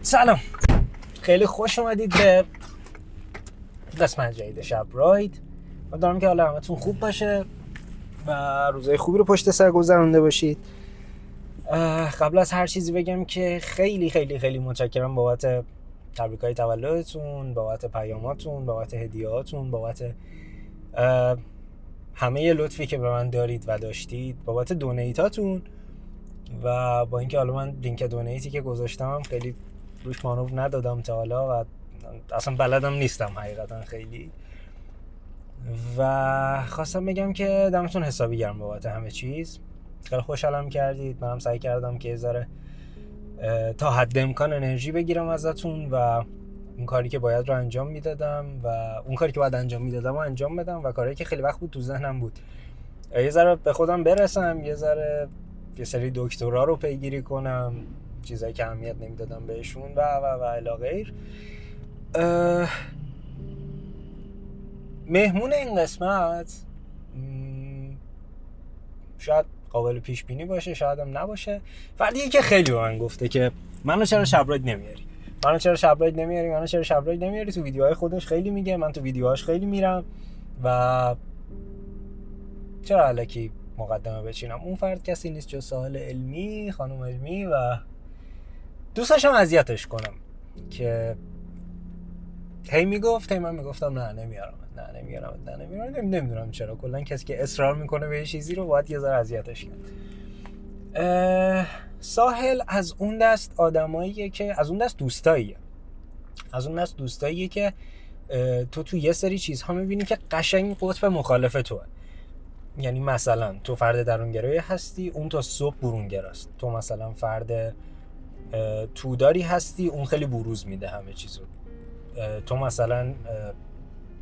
سلام، خیلی خوش اومدید به قسمت جدید شب راید. امیدوارم که حالا همتون خوب باشه و روزای خوبی رو پشت سر گذرونده باشید. قبل از هر چیزی بگم که خیلی خیلی خیلی متشکرم بابت تبریک‌های تولدتون، بابت پیاماتون، بابت هدیه‌هاتون، بابت همه لطفی که به من دارید و داشتید، بابت دونیتاتون. و با اینکه حالا من لینک دونیتی که گذاشتم خیلی روش مانور ندادم تا حالا و اصلا بلدم نیستم حقیقتا خیلی، و خواستم بگم که دمتون حسابی گرم بابت همه چیز. خیلی خوشحالم کردید. منم سعی کردم که یه ذره تا حد امکان انرژی بگیرم ازتون و اون کاری که باید رو انجام میدادم و اون کاری که باید انجام میدادم و انجام بدم و کاری که خیلی وقت بود تو ذهنم بود یه ذره به خودم برسم، یه ذره یه سری دکترا رو پیگیری کنم، چیزایی که اهمیت نمیدادم بهشون و الی غیر. مهمون این قسمت شاید قابل پیش بینی باشه، شاید هم نباشه. فردیه که خیلی به من گفته که منو چرا شب راید نمیاری، منو چرا شب راید نمیاری، منو چرا شب راید نمیاری. تو ویدیوهای خودش خیلی میگه، من تو ویدیوهاش خیلی میرم و چرا الکی مقدمه بچینم. اون فرد کسی نیست جز ساحل علمی، خانم علمی، و دوست داشتم اذیتش کنم که هی میگفت، هی من میگفتم نه نمیارم، نمیدونم چرا. کلا کسی که اصرار میکنه به یه چیزی رو باید یه ذره اذیتش کرد. ساحل از اون دست آدماییه که از اون دست دوستاییه که تو یه سری چیزها میبینی که قشنگ قطب مخالف توه. یعنی مثلا تو فرد درونگرایی هستی، اون تا صبح برونگراست. تو مثلا فرد توداری هستی، اون خیلی بروز میده همه چیزو. تو مثلا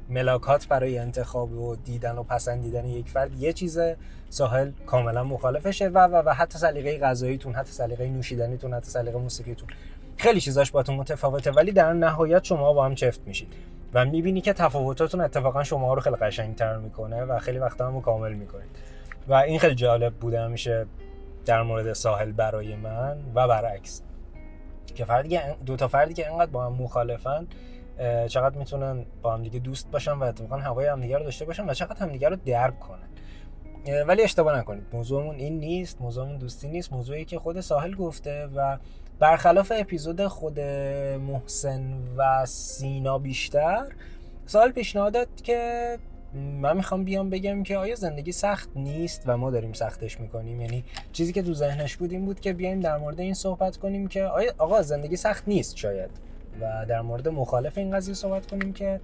ملاکات برای انتخاب و دیدن و پسندیدن یک فرد یه چیزه، ساحل کاملا مخالفشه و حتی سلیقه غذاییتون، حتی سلیقه نوشیدنیتون، حتی سلیقه موسیقیتون، خیلی چیزاش باهاتون متفاوته، ولی در نهایت شما با هم چفت میشید و میبینی که تفاوتاتون اتفاقا شما رو خیلی قشنگ‌تر میکنه و خیلی وقتا هم کامل میکنید. و این خیلی جالب بوده همیشه در مورد ساحل برای من و برعکس، که دو تا فردی که اینقدر با هم مخالفن چقدر میتونن با هم دیگه دوست باشن و اتفاقا هوای هم دیگه رو داشته باشن و چقدر هم دیگه رو درک کنن. ولی اشتباه نکنید، موضوعمون این نیست، موضوعمون دوستی نیست، موضوعی که خود ساحل گفته و برخلاف اپیزود خود محسن و سینا بیشتر، ساحل پیشنهاد داد که من میخوام بیام بگم که آیا زندگی سخت نیست و ما داریم سختش میکنیم. یعنی چیزی که تو ذهنش بود این بود که بیایم در مورد این صحبت کنیم که آقا زندگی سخت نیست شاید، و در مورد مخالف این قضیه صحبت کنیم که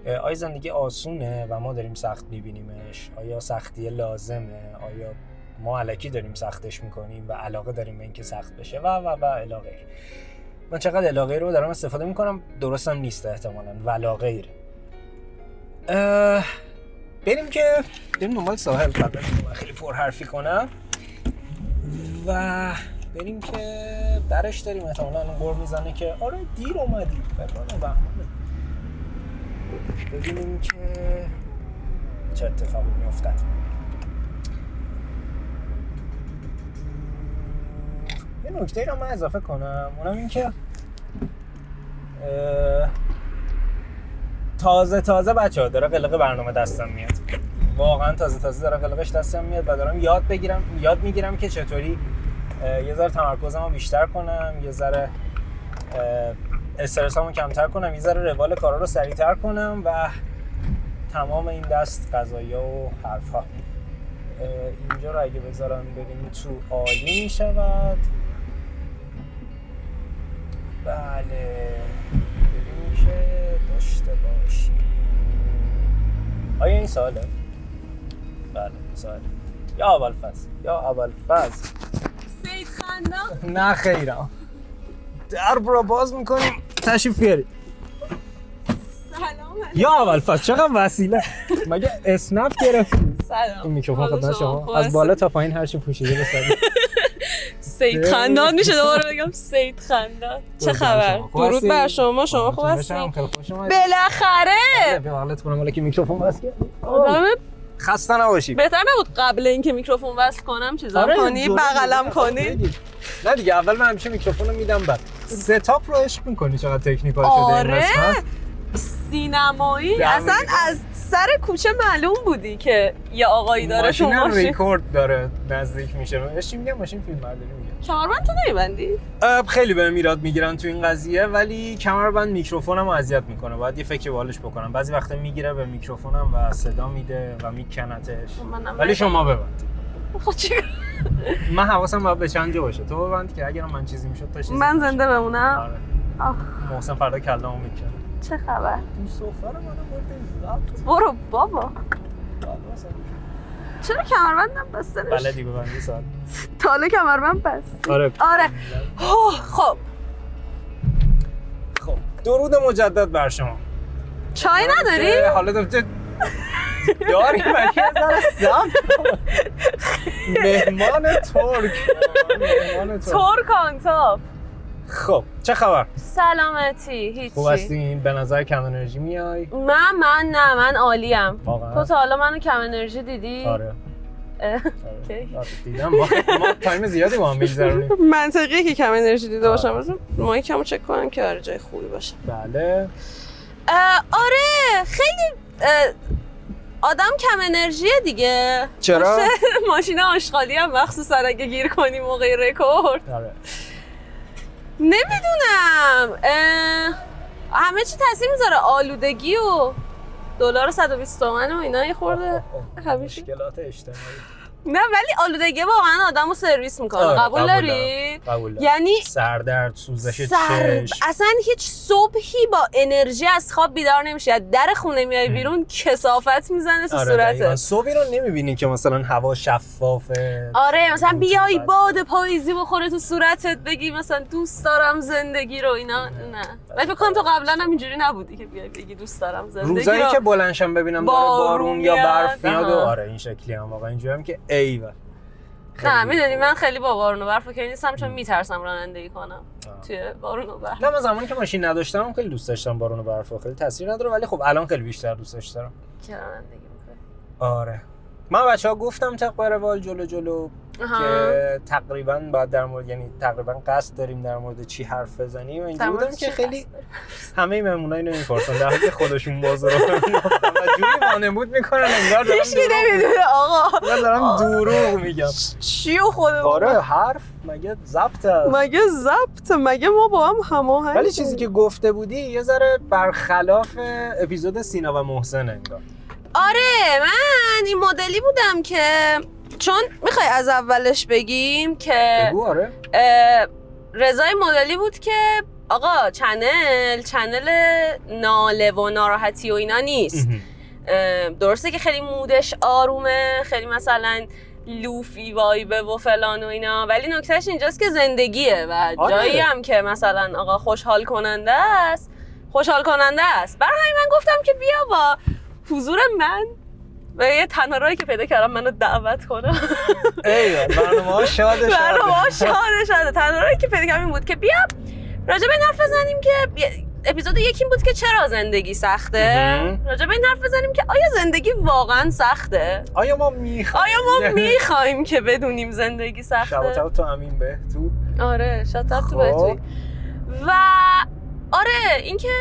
آیا زندگی آسونه و ما داریم سخت میبینیمش، آیا سختی لازمه، آیا ما الکی داریم سختش میکنیم و علاقه داریم به اینکه سخت بشه و الی غیر. من چقدر الی غیر رو دارم استفاده میکنم، درستم نیست احتمالاً، ولا غیر. بریم دنبال ساحل، قبل خیلی پرحرفی کنم و بریم که درش داریم. احتمالاً غر میزنه که آره دیر اومدی فلان و بهمانه. ببینیم که چه اتفاقی میافتد. یه نکته رو من اضافه کنم، اونم این که تازه بچه‌ها داره قلق برنامه دستم میاد، واقعا تازه داره قلقش دستم میاد و دارم یاد میگیرم که چطوری یه ذره تمرکزمو بیشتر کنم، یه ذره استرسامو کمتر کنم، یه ذره روال کارا رو سریعتر کنم و تمام این دست قضایا و حرفا. اینجا رو اگه بذارم ببینیم تو عالی میشود. بله، ببینیم که داشته باشیم. آیا این سواله؟ بله سواله. یا ابوالفضل سید خندان. نه خیرم، درب رو باز میکنیم، تشریف بیارید. سلام یا ابوالفضل چقدر وسیله، مگه اسنپ گرفتی؟ سلام. این میکروفون خدمت شما، از بالا تا پایین هر چی پوشیده بسازید. سید خندان میشه دوباره بگم سید خندان. چه خبر؟ درود بر شما خوب هستین؟ خیلی خوش اومدید. بالاخره بغلت کنم ولی که میکروفون واسه آدم خسته نباشید. بهتر نبود قبل اینکه میکروفون وصل کنم چیزا کنی بغلم کنی؟ نه دیگه، اول من همیشه میکروفونو میدم بعد ستاپ رو عشق می‌کنی چقدر تکنیکال شده این آره قسمت. سینمایی اصلا از سر کوچه معلوم بودی که یه آقایی داره تو ماشین ماشین. ریکورد داره نزدیک میشه. اش میگم ماشین فیلمبرداری میگه. کمربند تو نمیبندی؟ خیلی بهم ایراد میگیرن تو این قضیه، ولی کمربند میکروفونم اذیت میکنه. باید یه فکر بالش بکنم. بعضی وقتا میگیره به میکروفونم و صدا میده و میکنتش. ولی شما ببند. خب چیکار؟ من حواسم باید به چند جا باشه. تو ببند که اگر من چیزی میشد تا چیزی من زنده بمونم. آره. محسن فردا کلامو میکنه. چه خبر؟ دوست دختر منو برد. برو بابا. چرا کمربندم بسته نمیشه؟ بلدی ببندی ساعت. تا حالا کمربند بسته. آره. خب درود مجدد بر شما. چای نداری؟ حالا داری ولی یه ذره سبت مهمان ترک آن تاپ. خب چه خبر؟ سلامتی هیچی. خوب هستین؟ به نظر کم انرژی میای؟ من عالیم. واقعا؟ تو تا حالا منو کم انرژی دیدی؟ آره اوکی. دیدم. ما تایم زیادی با هم میگذرونیم. منطقیه که کم انرژی دیده باشم. بذار مایکمو چک کنم که آره جای خوبی باشه. بله. آره خیلی آدم کم انرژیه دیگه. چرا؟ ماشین آشغالی هم مخصوصا اگه گیر کنی موقع رکورد. آره. نمیدونم همه چی تاثیر میذاره. آلودگی و دلار 120 تومن و اینا یه خورده همیشه مشکلات اجتماعی. نه ولی آلودگی واقعا آدمو سرویس میکنه. قبول داری؟ قبول دارم. یعنی سردرد، سوزش چشم. اصلا هیچ صبحی با انرژی از خواب بیدار نمیشی. از در خونه میای بیرون کثافت میزنه تو صورتت. صبحی رو نمیبینی که مثلا هوا شفافه. آره مثلا بیای باد پاییزی بخوره تو صورتت بگی مثلا دوست دارم زندگی رو اینا. نه ولی فکر کنم تو قبلا هم اینجوری نبودی که بیای بگی دوست دارم زندگی. روزایی که بلندشم ببینم داره بارون یا برف میاد و آره این شکلی هم واقعا اینجوری هم که ایول. نه میدونی من خیلی با بارون و برف اوکی نیستم چون میترسم رانندگی کنم توی بارون و برف. نه من زمانی که ماشین نداشتم خیلی دوست داشتم بارون و برف. خیلی تاثیر نداره ولی خب الان خیلی بیشتر دوستش دارم. که رانندگی میکنی؟ آره. من بچه‌ها گفتم طبق روال جلو که تقریبا بعد در مورد یعنی تقریبا قصد داریم در مورد چی حرف بزنیم. اینجوری بودم که خیلی همه مهمونای اینو میپرسن در حالی که خودشون موضوع رو گفتن و جوری وانمود میکنن انگار دارم هیچ کی نمیدونه آقا. من دارم دروغ میگم. چیو خودمون؟ آره حرف مگه ضبط است؟ مگه ضبط؟ مگه ما با هم هماهنگ؟ ولی چیزی که گفته بودی یه ذره برخلاف اپیزود سینا و محسن انگار. آره من این مدلی بودم که چون میخوای از اولش بگیم که بگو. آره رضای مدلی بود که آقا چنل ناله و ناراحتی و اینا نیست. درسته که خیلی مودش آرومه، خیلی مثلا لوفی وایبه و فلان و اینا، ولی نکتهش اینجاست که زندگیه و جایی هم که مثلا آقا خوشحال کننده است. برای همین من گفتم که بیا با حضور من و یه تنارایی که پیدا کردم منو دعوت کنم. برنامه‌ها شاده. تنارایی که پیدا کردم این بود که بیا راجع به این حرف بزنیم که اپیزود یکی بود که چرا زندگی سخته. راجع به این حرف بزنیم که آیا زندگی واقعا سخته؟ آیا ما میخوایم که بدونیم زندگی سخته؟ شبات تو امین به تو. آره شاتاب تو به تو. و آره اینکه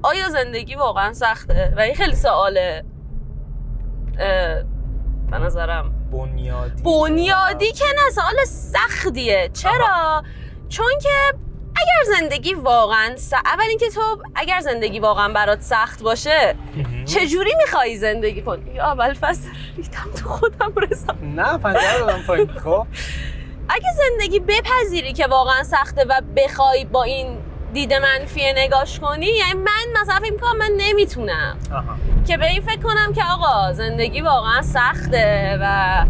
آیا زندگی واقعا سخته و این خیلی سواله به نظرم بنیادی که نه سوال سختیه. چرا؟ چون که اگر زندگی واقعا اول اینکه تو اگر زندگی واقعا برات سخت باشه چجوری میخوایی زندگی کنی؟ یا اول فصل ریدم تو خودم رسم. نه پنجره دادم پایین. خب اگه زندگی بپذیری که واقعا سخته و بخوای با این دید منفی نگاش کنی، یعنی من مثلا فکر می‌کنم من نمیتونم که به این فکر کنم که آقا زندگی واقعا سخته و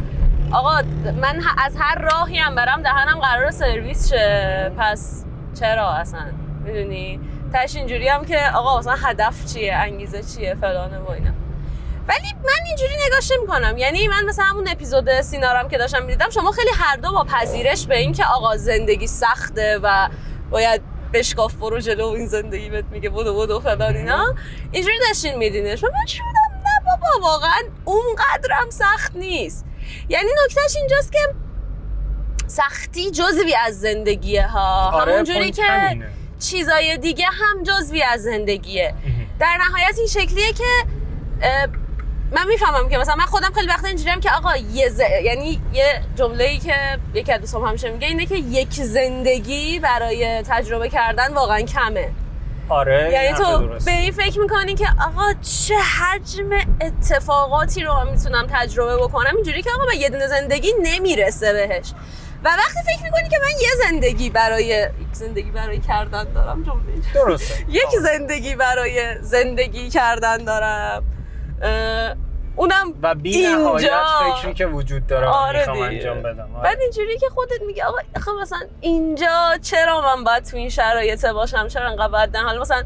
آقا من از هر راهی هم برم دهنم قرار سرویس شه، پس چرا اصلا میدونی تاش اینجوری هم که آقا اصلا هدف چیه، انگیزه چیه، فلانه و اینا. ولی من اینجوری نگاش نمی‌کنم. یعنی من مثلا همون اپیزود سینارم که داشتم می‌دیدم شما خیلی هر دو با پذیرش به این که آقا زندگی سخته و باید بشکاف برو جلو این زندگی بهت میگه بدو فلان اینا اینجوری داشتین میدینش و من شدم نه بابا واقعا اونقدرم سخت نیست. یعنی نکتهش اینجاست که سختی جزوی از زندگیه ها. همونجوری که همینه. چیزای دیگه هم جزوی از زندگیه. در نهایت این شکلیه که من میفهمم که مثلا من خودم خیلی وقتا اینجوریم که آقا یعنی یه جمله‌ای که یکی از دوستام همیشه میگه اینه که یک زندگی برای تجربه کردن واقعا کمه. آره یعنی تو به این فکر میکنی که آقا چه حجم اتفاقاتی رو من میتونم تجربه بکنم، اینجوری که آقا من یه دونه زندگی نمیرسه بهش. و وقتی فکر میکنی که من یه زندگی برای کردن دارم، جمله درسته، یک زندگی برای زندگی کردن دارم، اونم و بی نهایت فکری که وجود داره آره میخوام انجام بدم. بعد اینجوری که خودت میگه آقا خب مثلا اینجا چرا من باید تو این شرایط باشم، چرا انقدر بدن، حالا مثلا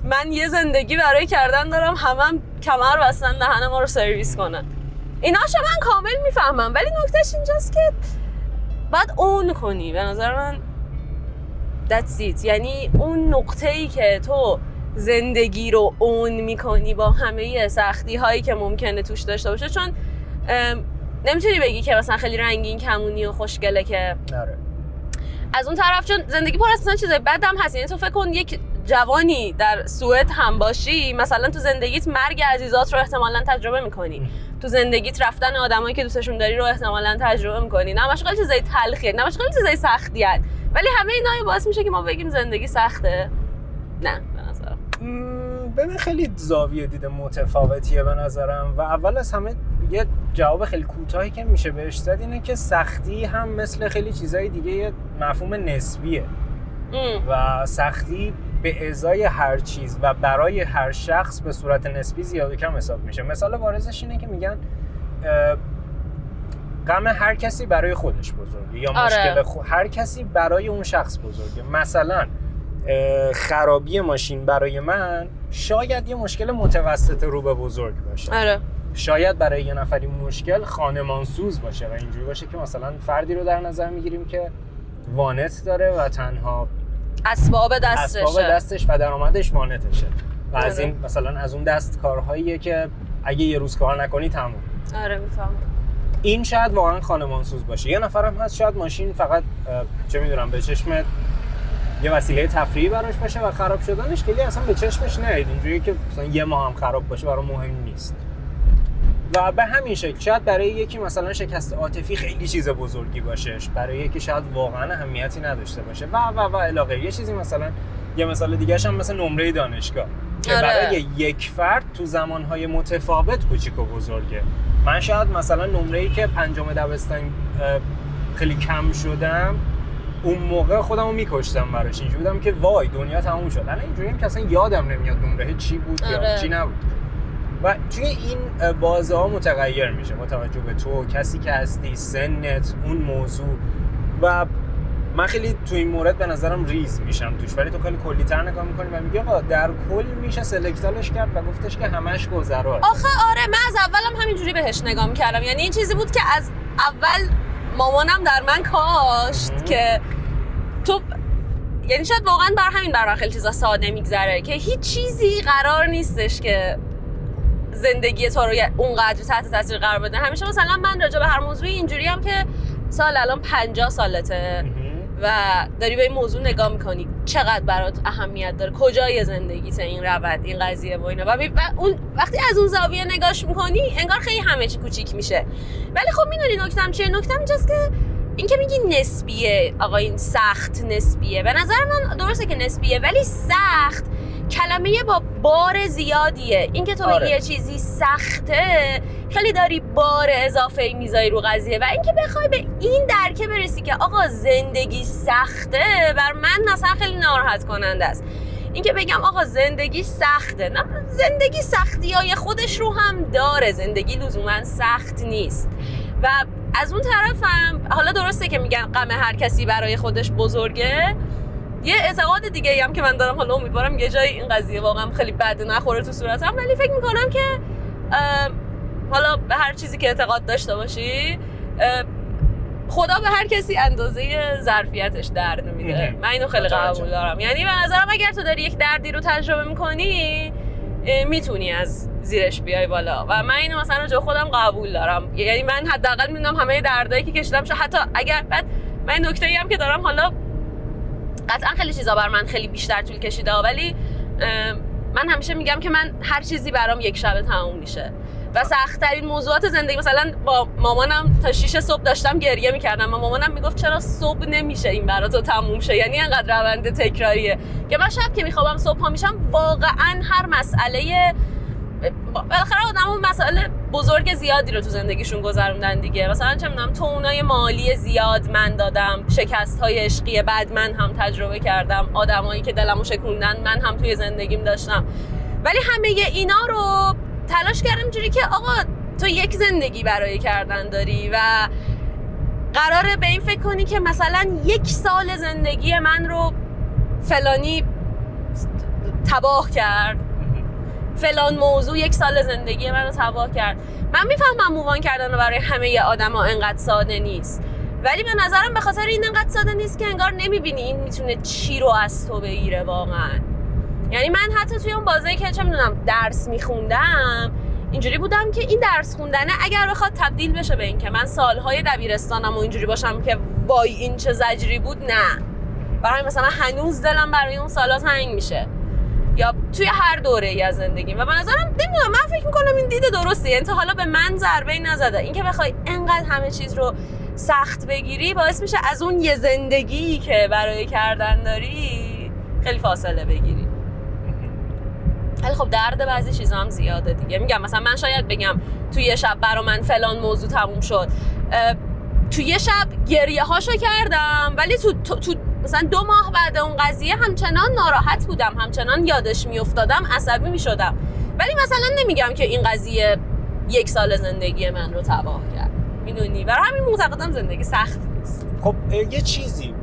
من یه زندگی برای کردن دارم، همم کمر بستن دهن ما رو سرویس کنن. ایناشو من کامل میفهمم، ولی نکتهش اینجاست که باید اون کنی. به نظر من that's it. یعنی اون نقطه‌ای که تو زندگی رو اون میکنی با همه سختی هایی که ممکنه توش داشته باشه، چون نمیتونی بگی که مثلا خیلی رنگین کمونی و خوشگله که نره. از اون طرف چون زندگی پر از چیزای بد هم هست. یعنی تو فکر کن یک جوانی در سوئد هم باشی، مثلا تو زندگیت مرگ عزیزات رو احتمالاً تجربه میکنی، تو زندگیت رفتن آدمایی که دوستشون داری رو احتمالاً تجربه میکنی. نه مشغول چیزای تلخیه، نه مشغول چیزای سختیه، ولی همه اینا باعث میشه که ما بگیم زندگی سخته. نه به نظرم ببین خیلی زاویه دید متفاوتیه به نظرم. و اول از همه یه جواب خیلی کوتاهی که میشه بهش داد اینه که سختی هم مثل خیلی چیزای دیگه یه مفهوم نسبیه و سختی به ازای هر چیز و برای هر شخص به صورت نسبی زیاد و کم حساب میشه. مثال بارزش اینه که میگن غم هر کسی برای خودش بزرگه یا مشکل هر کسی برای اون شخص بزرگه. مثلا خرابی ماشین برای من شاید یه مشکل متوسط رو به بزرگ باشه. آره. شاید برای یه نفری مشکل خانمانسوز باشه و اینجوری باشه که مثلا فردی رو در نظر میگیریم که وانت داره و تنها اسباب دستش و درآمدش وانتشه و از این مثلا از اون دست کارهاییه که اگه یه روز کار نکنی تموم. آره میفهمم. این شاید واقعا خانمانسوز باشه. یه نفرم هست شاید ماشین فقط چه میدونم به چشمت یه وسیله تفریحی براش باشه و خراب شدنش خیلی اصلا به چشمش نیاد، اینجوری که مثلا یه ماه هم خراب باشه برای مهم نیست. و به همین شکل شاید برای یکی مثلا شکست عاطفی خیلی چیز بزرگی باشه، برای یکی شاید واقعا اهمیتی نداشته باشه و الاغه. یه چیزی مثلا یه مثال دیگه‌ش هم مثل نمره دانشگاه که برای یک فرد تو زمانهای متفاوت کوچیک و بزرگه. من شاید مثلا نمره‌ای که پنجم دبستان خیلی کم شدم اون موقع خودمو میکشتم براش، اینجوری بودم که وای دنیا تموم شد. الان اینجوریم که اصلا یادم نمیاد نمره چی بود یا چی نبود. و توی این بازه ها متغیر میشه با توجه به تو، کسی که هستی، سنت، اون موضوع. و من خیلی تو این مورد به نظرم ریز میشم توش، ولی تو خیلی کلی‌تر نگاه میکنی و میگی آقا در کل میشه سلکتالش کرد و گفتش که همش گذرا. آخه آره من از اولم همینجوری بهش نگاه میکردم. یعنی این چیزی بود که از اول مامانم در من کاشت که تو، یعنی شاید واقعا بر من خیلی چیزا ساده میگذره که هیچ چیزی قرار نیستش که زندگی تو رو اونقدر تحت تاثیر قرار بده. همیشه مثلا من راجع به هر موضوعی اینجوری هم که سال الان 50 سالته و داری به این موضوع نگاه میکنی چقدر برات اهمیت داره، کجای زندگیته این روند، این قضیه و اینا، و اون وقتی از اون زاویه نگاش میکنی انگار خیلی همه چی کوچیک میشه. ولی خب میدونی نکتم چیه؟ نکتم اینجاست که این که میگی نسبیه، آقا این سخت نسبیه، به نظر من درسته که نسبیه، ولی سخت کلمه با بار زیادیه. این که تو بگی یه چیزی سخته خیلی داری بار اضافه میذاری رو قضیه. و اینکه بخوای به این درکه برسی که آقا زندگی سخته، بر من مثلا خیلی ناراحت کننده است. اینکه بگم آقا زندگی سخته، نه، زندگی سختیای خودش رو هم داره، زندگی لزوما سخت نیست. و از اون طرف هم حالا درسته که میگن غم هر کسی برای خودش بزرگه. یه اعتقاد دیگه هم که من دارم، حالا امیدوارم یه جای این قضیه واقعا خیلی بد نخوره تو صورتم، ولی فکر میکنم که حالا به هر چیزی که اعتقاد داشته باشی، خدا به هر کسی اندازه ظرفیتش درد میده. من اینو خیلی قبول دارم. یعنی به نظرم اگر تو داری یک دردی رو تجربه میکنی میتونی از زیرش بیای بالا و من اینو مثلا جا خودم قبول دارم. یعنی من حداقل میدونم همه دردایی که کشیدم، حتی اگر بعد من نکته‌ای هم که دارم، حالا قطعا خیلی چیزا بر من خیلی بیشتر طول کشیده، ولی من همیشه میگم که من هر چیزی برام یک شبه تموم میشه و سخت‌ترین موضوعات زندگی، مثلا با مامانم تا 6 صبح داشتم گریه میکردم و مامانم میگفت چرا صبح نمیشه این براتو تموم شه، یعنی انقدر روند تکراریه که من شب که میخوابم صبح پا میشم واقعا هر مسئله، بالاخره آدم‌ها مسائل بزرگ زیادی رو تو زندگیشون گذروندن دیگه، مثلا چه میدونم توانای مالی زیاد من دادم، شکست‌های عشقی بعد من هم تجربه کردم، آدمایی که دلمو شکوندن من هم توی زندگیم داشتم، ولی همه اینا رو تلاش کردم اینجوری که آقا تو یک زندگی برای کردن داری و قراره به این فکر کنی که مثلا 1 سال زندگی من رو فلانی تباه کرد، فلان موضوع 1 سال زندگی من رو تباه کرد. من میفهمم مووان کردن رو برای همه آدما انقدر ساده نیست، ولی به نظرم به خاطر این انقدر ساده نیست که انگار نمیبینی این میتونه چی رو از تو بگیره واقعا. یعنی من حتی توی اون بازی که چه میدونم درس میخوندم اینجوری بودم که این درس خوندنه اگر بخواد تبدیل بشه به این که من سالهای دبیرستانم و اینجوری باشم که وای این چه زجری بود، نه، برای مثلا هنوز دلم برای اون سالا تنگ میشه، یا توی هر دوره ای از زندگیم. و به نظرم نمیدونم، من فکر میکنم این دید درسته، یعنی تا حالا به من ضربه‌ای نزده. این که بخوای انقدر همه چیز رو سخت بگیری باعث میشه از اون یه زندگی که برای کردن داری خیلی فاصله بگیری. ولی خب درد بعضی چیزا هم زیاده دیگه. میگم مثلا من شاید بگم توی یه شب برا من فلان موضوع تموم شد، توی یه شب گریه هاشو کردم، ولی تو مثلا 2 ماه بعد اون قضیه همچنان ناراحت بودم، همچنان یادش میافتادم، عصبی میشدم، ولی مثلا نمیگم که این قضیه 1 سال زندگی من رو تباه کرد، میدونی؟ برای همین معتقدم زندگی سخت نیست. خب یه چیزی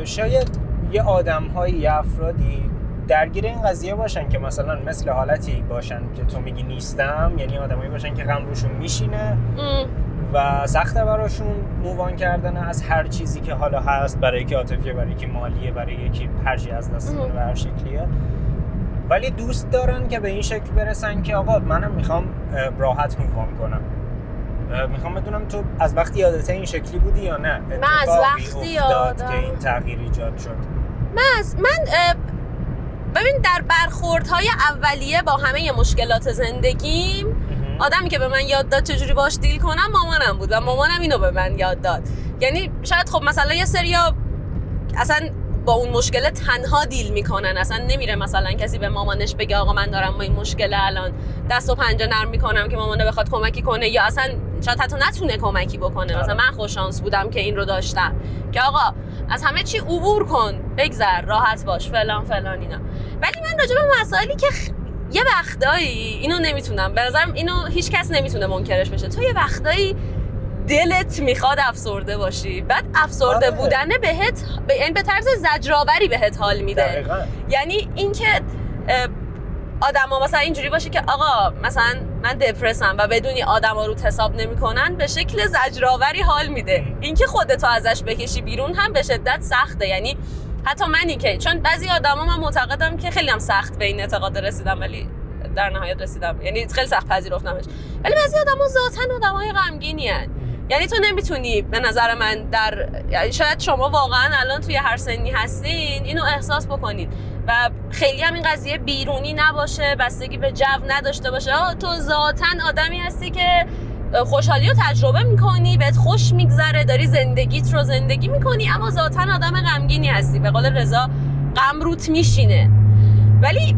شاید یه آدم‌هایی، یه افرادی درگیر این قضیه باشن که مثلا مثل حالتی باشن که تو میگی نیستم، یعنی آدمایی باشن که غم روشون میشینه و سخته براشون مووان کردن از هر چیزی که حالا هست، برای یکی عاطفیه، برای یکی مالیه، برای یکی هر چی از دستمون به هر شکلیه، ولی دوست دارن که به این شکل برسن که آقا منم میخوام راحت مووان کنم. میخوام بدونم تو از وقتی یادت این شکلی بودی یا نه؟ من از وقتی یادم که این تغییر ایجاد شد. من ببین در برخوردهای اولیه با همه مشکلات زندگیم، آدمی که به من یاد داد چجوری باش دیل کنم مامانم بود و مامانم اینو به من یاد داد. یعنی شاید خب مثلا یه سریا اصلا با اون مشکل تنها دیل میکنن، اصلا نمیره مثلا کسی به مامانش بگه آقا من دارم با این مشکل الان دست و پنجه نرم میکنم که مامانه بخواد کمکی کنه، یا اصلا شاید حتی نتونه کمکی بکنه. مثلا من خوش شانس بودم که این رو داشتم که آقا از همه چی عبور کن، بگذر، راحت باش، فلان فلان اینا. ولی من راجع به مسائلی که یه وقتایی اینو نمیتونم، به نظرم اینو هیچ کس نمیتونه منکرش بشه، تو یه وقتایی دلت میخواد افسرده باشی، بعد افسرده بودن بهت به طرز زجرآوری بهت حال میده. دقیقاً. یعنی اینکه آدما مثلا اینجوری باشه که آقا مثلا من دپرسم و بدونی آدما رو حساب نمیکنن، به شکل زجرآوری حال میده. اینکه خودتو ازش بکشی بیرون هم به شدت سخته. یعنی حتی منی که چون بعضی آدما من معتقدم که خیلی هم سخت به این اعتقاد رسیدم، ولی در نهایت رسیدم، یعنی خیلی سخت پذیرفتمش، ولی بعضی آدما ذاتاً آدمای غمگینی ان. یعنی تو نمیتونی، به نظر من یعنی شاید شما واقعا الان توی هر سنی هستین اینو احساس بکنید و خیلی هم این قضیه بیرونی نباشه، بستگی به جو نداشته باشه. تو ذاتاً آدمی هستی که خوشحالی رو تجربه میکنی، بهت خوش میگذره، داری زندگیت رو زندگی میکنی، اما ذاتاً آدم غمگینی هستی. به قول رضا غم روت میشینه. ولی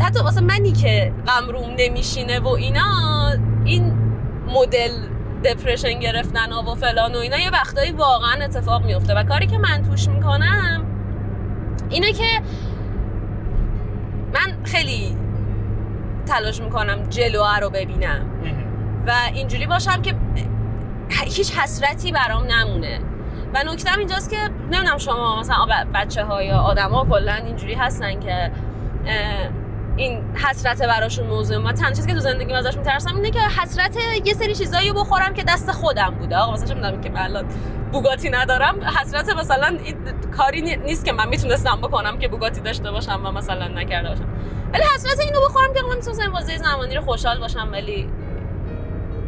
حتی واسه منی که غم روم نمیشینه و اینا، این مدل دپرشن گرفتن و فلان و اینا یه وقتایی واقعا اتفاق میفته و کاری که من توش میکنم اینه که من خیلی تلاش میکنم جلوه رو ببینم و اینجوری باشم که هیچ حسرتی برام نمونه. و نکتم اینجاست که نمیدونم شما مثلا بچه ها یا آدم ها کلن اینجوری هستن که این حسرت براشون موضوع. ما تنها چیزی که تو زندگی ازش میترسم اینه که حسرت یه سری چیزایی رو بخورم که دست خودم بوده. آقا مثلا چه میدونم که من الان بوگاتی ندارم، حسرت مثلا کاری نیست که من میتونستم بکنم که بوگاتی داشته باشم و مثلا نکرده باشم، ولی حسرت اینو بخورم که من میتونستم واسه زمانی رو خوشحال باشم ولی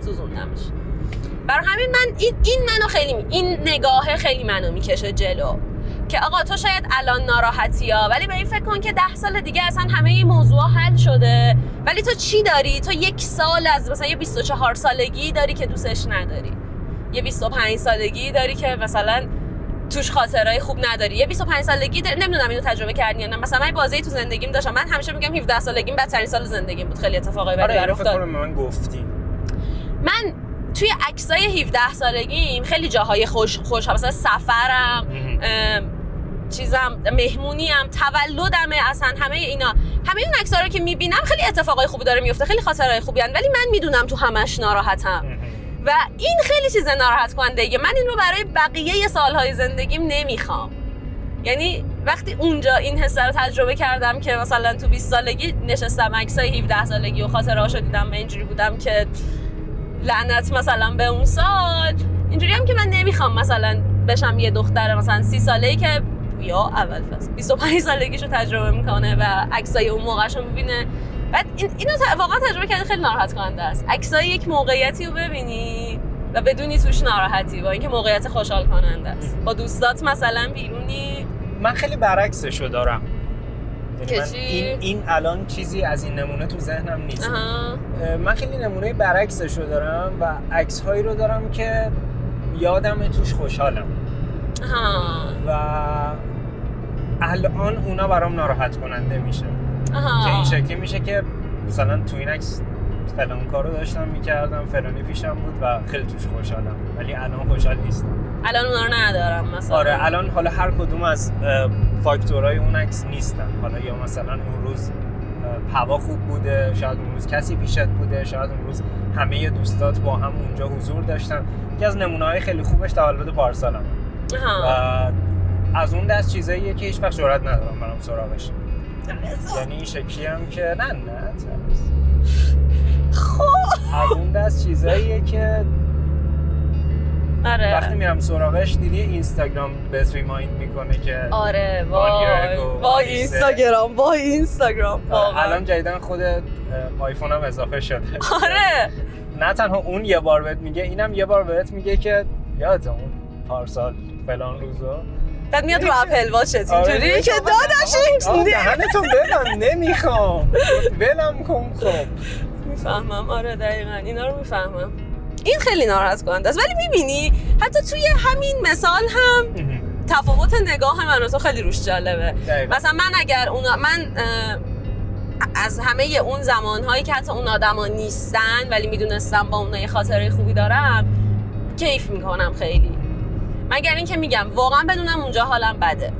سوزوندمش. برای همین من این منو خیلی این نگاهه خیلی منو میکشه جلو که آقا تو شاید الان ناراحتی ها، ولی به این فکر کن که 10 سال دیگه اصلا همه این موضوع حل شده، ولی تو چی داری؟ تو 1 سال از مثلا یه 24 سالگی داری که دوستش نداری، یه 25 سالگی داری که مثلا توش خاطرهای خوب نداری، یه 25 سالگی نمیدونم اینو تجربه کردی یا نه. مثلا من بازی تو زندگیم داشتم، من همیشه میگم 17 سالگیم بدترین سال زندگیم بود، خیلی اتفاقای بدی برام افتاد. آره من گفتی من توی عکسای 17 سالگیم خیلی جاهای خوش مثلا سفرم، چیزم، مهمونیم، تولدمه، اصلا همه اینا، همه اون عکس‌ها رو که میبینم خیلی اتفاقای خوبی داره میفته، خیلی خاطرهای خوبی ان، ولی من میدونم تو همش ناراحتم و این خیلی چیز ناراحت کننده. من این رو برای بقیه سالهای زندگیم نمیخوام. یعنی وقتی اونجا این حس رو تجربه کردم که مثلا تو 20 سالگی نشستم عکسای 17 سالگی و خاطرهاشو دیدم و اینجوری بودم که لعنت مثلا به اون سال، اینجوری هم که من نمیخوام مثلا بشم یه دختر مثلا 30 ساله‌ای که یا اول فصل 25 سالگیشو تجربه میکنه و عکسای اون موقعشو میبینه. بعد اینو واقعا تجربه کردن خیلی ناراحت کننده است. عکسای یک موقعیتی رو ببینی و بدونی توش ناراحتی، با اینکه موقعیت خوشحال کننده است. با دوستات مثلا بیرونی. من خیلی برعکسشو دارم. که من این الان چیزی از این نمونه تو ذهنم نیست. من خیلی نمونه برعکسشو دارم و عکس‌هایی رو دارم که یادم توش خوشحالم. و الان اونا برام ناراحت کننده میشه. که این شکلی میشه که مثلا تو این عکس فلان کارو داشتم میکردم، فلانی پیشم بود و خیلی توش خوشحالم، ولی الان خوشحال نیستم. الان اونا رو ندارم مثلا. آره الان حالا هر کدوم از فاکتورهای اون عکس نیستن. حالا یا مثلا اون روز هوا خوب بوده، شاید اون روز کسی پیشت بوده، شاید اون روز همه دوستات با هم اونجا حضور داشتن. یکی از نمونه‌های خیلی خوبش تولد پارسالم. از اون دست چیزاییه که هیچ وقت جرئت ندارم برام سراغش. یعنی این شکلی هم که نه خب از اون دست چیزاییه که آره وقتی میرم سراغش دیدی اینستاگرام بهت ریمایند میکنه که آره وای اینستاگرام الان جدیدن خود آیفون هم اضافه شده. آره نه تنها اون یه بار بهت میگه، اینم یه بار بهت میگه که یادت اون پارسال فلان روزا بعد میاد رو اپل واچت اینجوری که داداش دهنتو ببند نمیخوام ولم کن. خب میفهمم. آره دقیقاً اینا رو میفهمم. این خیلی ناراحت کننده است، ولی میبینی حتی توی همین مثال هم تفاوت نگاه من و تو خیلی روش جالبه. مثلا من اگر من از همه اون زمانهایی که حتی اون آدما نیستن ولی میدونستم با اونها یه خاطره خوبی دارم کیف میکنم خیلی، مگر این که میگم واقعا بدونم اونجا حالم بده.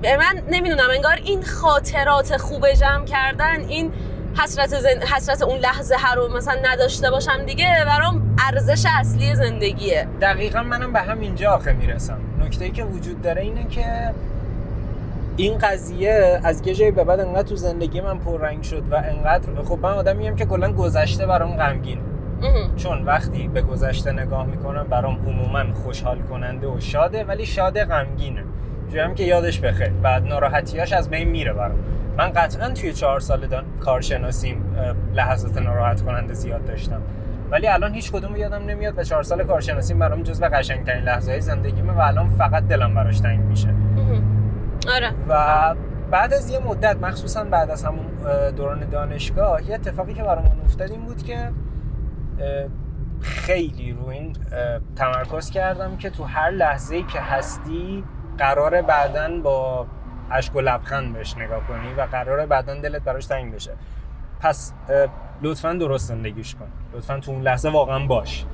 من نمیدونم انگار این خاطرات خوب جمع کردن، این حسرت اون لحظه هر رو مثلا نداشته باشم دیگه، برام ارزش اصلی زندگیه. دقیقاً منم به همینجا آخه میرسم. نکته‌ای که وجود داره اینه که این قضیه از یه جایی به بعد انقدر تو زندگی من پررنگ شد و انقدر خب من آدمیم که کلاً گذشته برام غمگینه. چون وقتی به گذشته نگاه میکنم برام عموماً خوشحال کننده و شاده، ولی شاده غمگینه. جویم که یادش بخیر، بعد ناراحتیاش از بین میره برام. من قطعاً توی 4 سال کارشناسیم لحظات ناراحت کننده زیاد داشتم، ولی الان هیچ کدوم یادم نمیاد و 4 سال کارشناسیم برام جزو قشنگترین لحظه‌های زندگیمه و الان فقط دلم براش تنگ میشه. آره. و بعد از یه مدت مخصوصاً بعد از همون دوران دانشگاه یه اتفاقی که برام افتاد این بود که خیلی رو این تمرکز کردم که تو هر لحظه‌ای که هستی قراره بعداً با اشک و لبخند بهش نگاه کنی و قراره بعداً دلت براش تنگ بشه. پس لطفاً درست زندگیش کن. لطفاً تو اون لحظه واقعاً باش.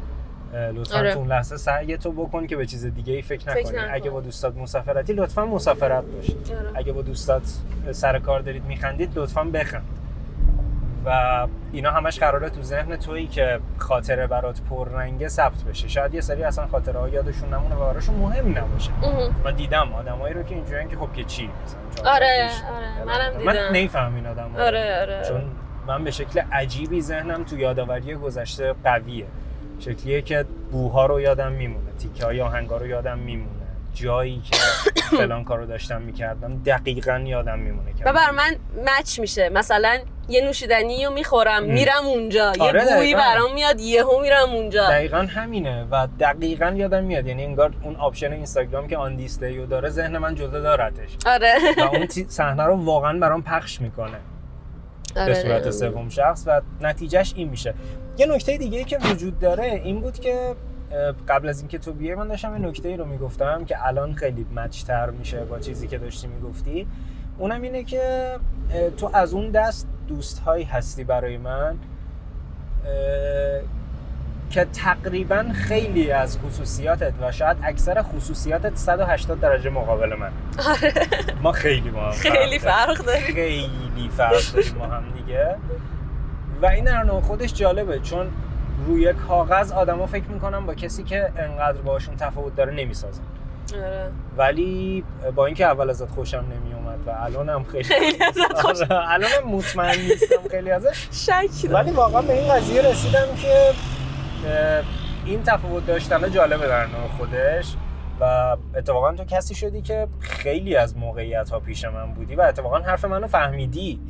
لطفاً تو اون لحظه سعی تو بکن که به چیز دیگه ای فکر نکنی. اگه با دوستات مسافرتی لطفاً مسافرت باش. اگه با دوستات سر کار دارید میخندید لطفاً بخند. و اینا همش قراره تو ذهن تویی که خاطره برات پررنگه ثبت بشه. شاید یه سری اصلا خاطره ها یادشون نمونه و براشون مهم نباشه. من دیدم آدمایی رو که اینجوریه که خب که چی مثلا آره منم دیدم. من نمیفهمم این آدما. آره چون من به شکل عجیبی ذهنم تو یادآوری گذشته قویه. شکلیه که بوها رو یادم میمونه، تیکه‌های آهنگا رو یادم میمونه، جایی که فلان کارو داشتم میکردم دقیقاً یادم میمونه که و بر من مچ میشه. مثلا یه نوشیدنی رو میخورم میرم اونجا، یه بویی برام میاد یهو میرم اونجا. دقیقاً همینه و دقیقاً یادم میاد. یعنی انگار اون آپشن اینستاگرام که آن دیسپلی داره ذهن من جدا دارتش. آره. و اون صحنه رو واقعاً برام پخش میکنه به صورت سوم شخص و نتیجهش این میشه. یه نکته دیگه‌ای که وجود داره این بود که قبل از اینکه تو بیای من داشتم یه نکته‌ای رو میگفتم که الان خیلی مچ‌تر میشه با چیزی که داشتی میگفتی. اونم اینه که تو از اون دست دوست‌هایی هستی برای من که تقریباً خیلی از خصوصیاتت و شاید اکثر خصوصیاتت 180 درجه مقابل من. آره. ما خیلی با هم خیلی فرق داریم. خیلی فرق داریم با هم دیگه و این در نوع خودش جالبه چون روی کاغذ آدما فکر میکنن با کسی که انقدر باشون تفاوت داره نمیسازن. آره. ولی با اینکه اول ازت خوشم نمیومد و الانم خیلی ازت خوشم الانم مطمئن نیستم خیلی ازش شک دارم. ولی واقعا به این قضیه رسیدم که این تفاوت داشتن جالبه در نوع خودش و اتفاقا تو کسی شدی که خیلی از موقعیت‌ها پیش من بودی و اتفاقا حرف منو فهمیدی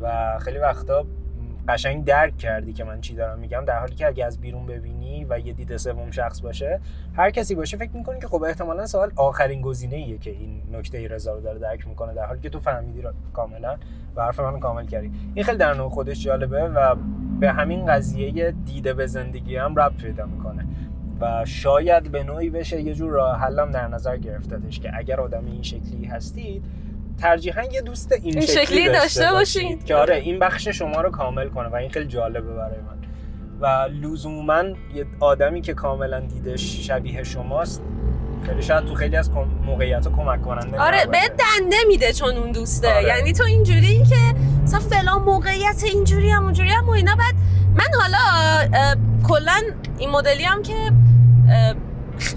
و خیلی وقتا قشنگ درک کردی که من چی دارم میگم، در حالی که اگه از بیرون ببینی و یه دید سوم شخص باشه هر کسی باشه فکر میکنی که خب احتمالاً سوال آخرین گزینه‌ایه که این نکته رضا رو داره درک میکنه، در حالی که تو فهمیدی رو کاملا و حرف منو کامل کردی. این خیلی در نوع خودش جالبه و به همین قضیه دیده به زندگی هم ربط پیدا میکنه و شاید به نوعی بشه یه جور راه حلم در نظر گرفتتش که اگر آدم این شکلی هستید ترجیحاً یه دوست این شکلی داشته باشید که آره این بخش شما رو کامل کنه و این خیلی جالبه برای من و لزوماً یه آدمی که کاملاً دیدش شبیه شماست خیلی شاید تو خیلی از موقعیت‌ها کمک کننده. آره به دنده میده چون اون دوسته. آره. یعنی تو اینجوری که مثلا فلان موقعیت اینجوری هم اونجوری هم و اینا. بعد من حالا کلاً این مدلی هم که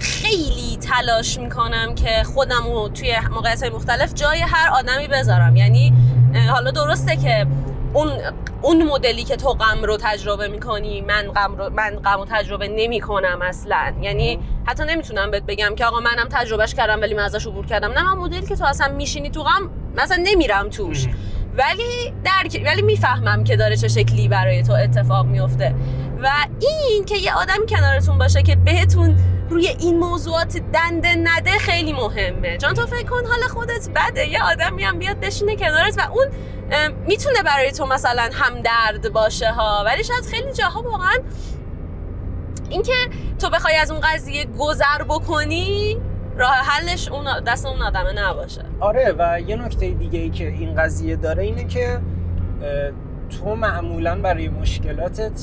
خیلی تلاش میکنم که خودم رو توی موقعیت‌های مختلف جای هر آدمی بذارم. یعنی حالا درسته که اون مدلی که تو غم رو تجربه میکنی من غم رو تجربه نمیکنم اصلا. یعنی حتی نمیتونم بهت بگم که آقا منم تجربهش کردم ولی من ازش عبور کردم. نه، من مدلی که تو اصلا میشینی تو غم مثلا نمیرم توش ولی میفهمم که داره چه شکلی برای تو اتفاق میفته و این که یه آدمی کنارتون باشه که بهتون روی این موضوعات دنده نده خیلی مهمه. چون تو فکر کن حال خودت بده یه آدمی هم بیاد بشینه کنارت و اون میتونه برای تو مثلا همدرد باشه ها، ولی شاید خیلی جاها واقعا این که تو بخوای از اون قضیه گذر بکنی راه حلش اون دست اون آدمه نباشه. آره و یه نکته دیگه ای که این قضیه داره اینه که تو معمولاً برای مشکلاتت